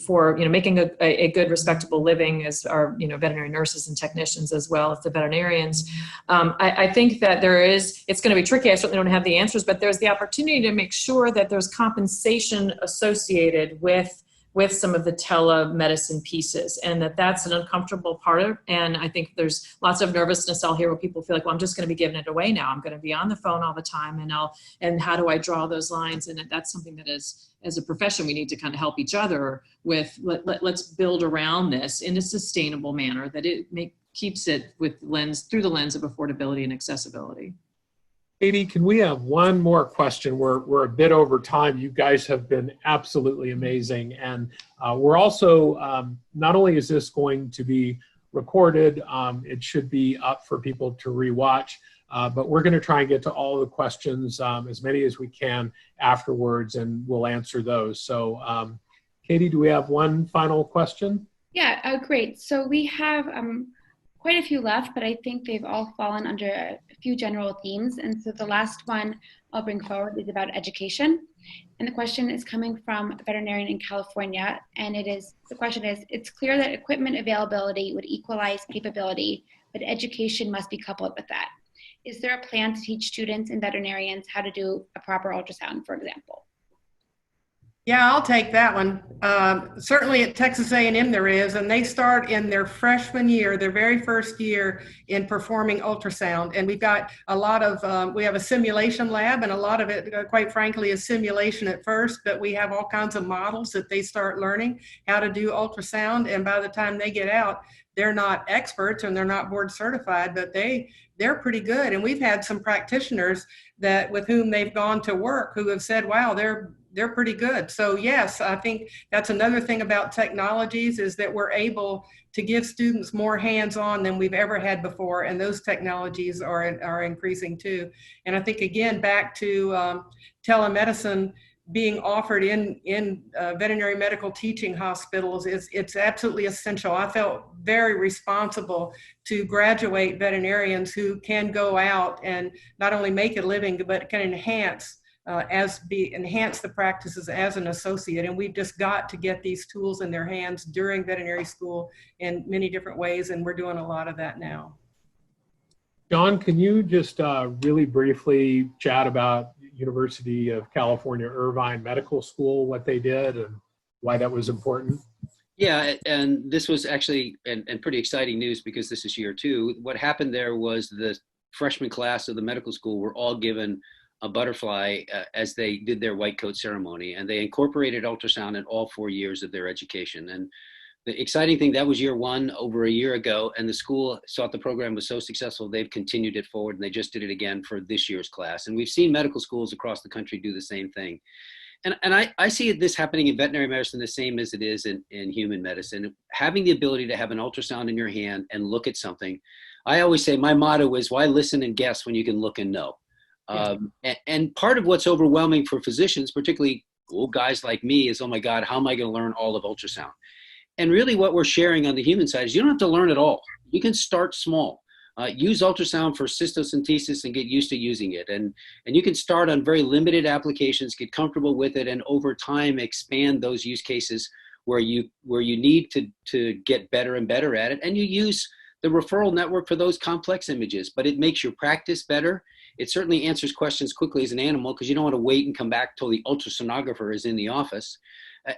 for making a good, respectable living as our, veterinary nurses and technicians, as well as the veterinarians. I think that it's going to be tricky. I certainly don't have the answers, but there's the opportunity to make sure that there's compensation associated with some of the telemedicine pieces, and that's an uncomfortable part of. And I think there's lots of nervousness I'll hear where people feel like, well, I'm just going to be giving it away now. I'm going to be on the phone all the time, and how do I draw those lines? And that's something that as a profession, we need to kind of help each other with. Let's build around this in a sustainable manner that keeps it through the lens of affordability and accessibility. Katie, can we have one more question? We're a bit over time. You guys have been absolutely amazing. And we're also, not only is this going to be recorded, it should be up for people to rewatch, but we're going to try and get to all the questions, as many as we can afterwards, and we'll answer those. So Katie, do we have one final question? Yeah, great. So we have quite a few left, but I think they've all fallen under a few general themes. And so the last one I'll bring forward is about education. And the question is coming from a veterinarian in California. And the question is, it's clear that equipment availability would equalize capability, but education must be coupled with that. Is there a plan to teach students and veterinarians how to do a proper ultrasound, for example? Yeah, I'll take that one. Certainly at Texas A&M there is, and they start in their freshman year, their very first year in performing ultrasound. And we've got a lot of, we have a simulation lab, and a lot of it, quite frankly, is simulation at first, but we have all kinds of models that they start learning how to do ultrasound. And by the time they get out, they're not experts and they're not board certified, but they're pretty good. And we've had some practitioners with whom they've gone to work who have said, wow, they're pretty good. So yes, I think that's another thing about technologies, is that we're able to give students more hands-on than we've ever had before, and those technologies are increasing too. And I think, again, back to telemedicine being offered in veterinary medical teaching hospitals, it's absolutely essential. I felt very responsible to graduate veterinarians who can go out and not only make a living, but can enhance the practices as an associate. And we've just got to get these tools in their hands during veterinary school in many different ways, and we're doing a lot of that now. John, can you just really briefly chat about University of California Irvine Medical School, what they did and why that was important? Yeah, and this was actually and pretty exciting news, because this is year 2. What happened there was the freshman class of the medical school were all given a butterfly as they did their white coat ceremony, and they incorporated ultrasound in all 4 years of their education. And the exciting thing, that was year 1 over a year ago, and the school thought the program was so successful, they've continued it forward, and they just did it again for this year's class. And we've seen medical schools across the country do the same thing. And I see this happening in veterinary medicine the same as it is in human medicine. Having the ability to have an ultrasound in your hand and look at something. I always say my motto is, why listen and guess when you can look and know? And part of what's overwhelming for physicians, particularly old guys like me, is, oh my God, how am I going to learn all of ultrasound? And really what we're sharing on the human side is you don't have to learn it all. You can start small. Use ultrasound for cystocentesis and get used to using it. And you can start on very limited applications, get comfortable with it, and over time expand those use cases where you need to get better and better at it. And you use the referral network for those complex images, but it makes your practice better. It certainly answers questions quickly as an animal because you don't want to wait and come back till the ultrasonographer is in the office.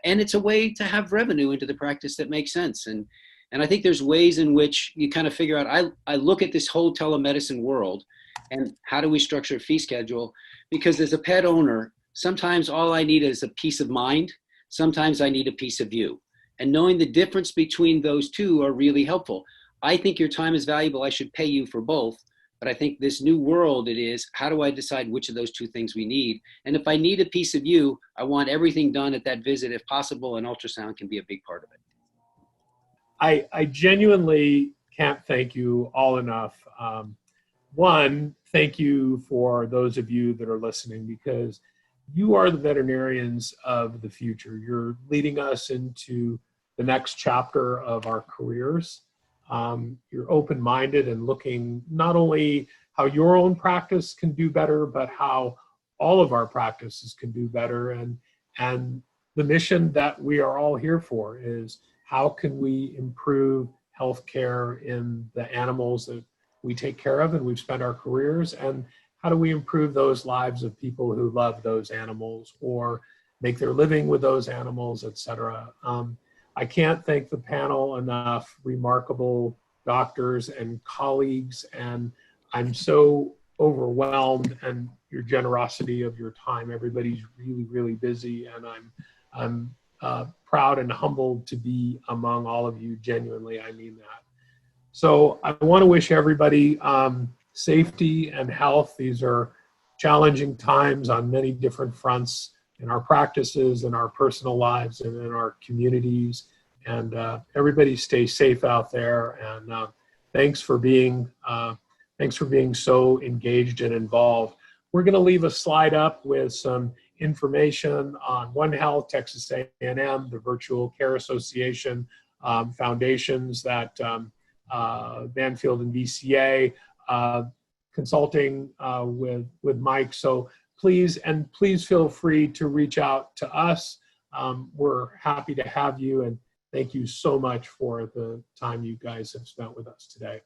And it's a way to have revenue into the practice that makes sense. And I think there's ways in which you kind of figure out, I look at this whole telemedicine world and how do we structure a fee schedule? Because as a pet owner, sometimes all I need is a peace of mind. Sometimes I need a piece of you. And knowing the difference between those two are really helpful. I think your time is valuable. I should pay you for both. But I think this new world it is, how do I decide which of those two things we need? And if I need a piece of you, I want everything done at that visit if possible, and ultrasound can be a big part of it. I genuinely can't thank you all enough. One, thank you for those of you that are listening, because you are the veterinarians of the future. You're leading us into the next chapter of our careers. You're open-minded and looking not only how your own practice can do better, but how all of our practices can do better. And the mission that we are all here for is how can we improve healthcare in the animals that we take care of and we've spent our careers, and how do we improve those lives of people who love those animals or make their living with those animals, et cetera. I can't thank the panel enough, remarkable doctors and colleagues, and I'm so overwhelmed and your generosity of your time. Everybody's really, really busy, and I'm proud and humbled to be among all of you. Genuinely, I mean that. So I want to wish everybody safety and health. These are challenging times on many different fronts in our practices, in our personal lives, and in our communities. And everybody stay safe out there. And thanks for being so engaged and involved. We're going to leave a slide up with some information on One Health, Texas A&M, the Virtual Care Association, foundations that Banfield and VCA, consulting with Mike. So please feel free to reach out to us. We're happy to have you, and thank you so much for the time you guys have spent with us today.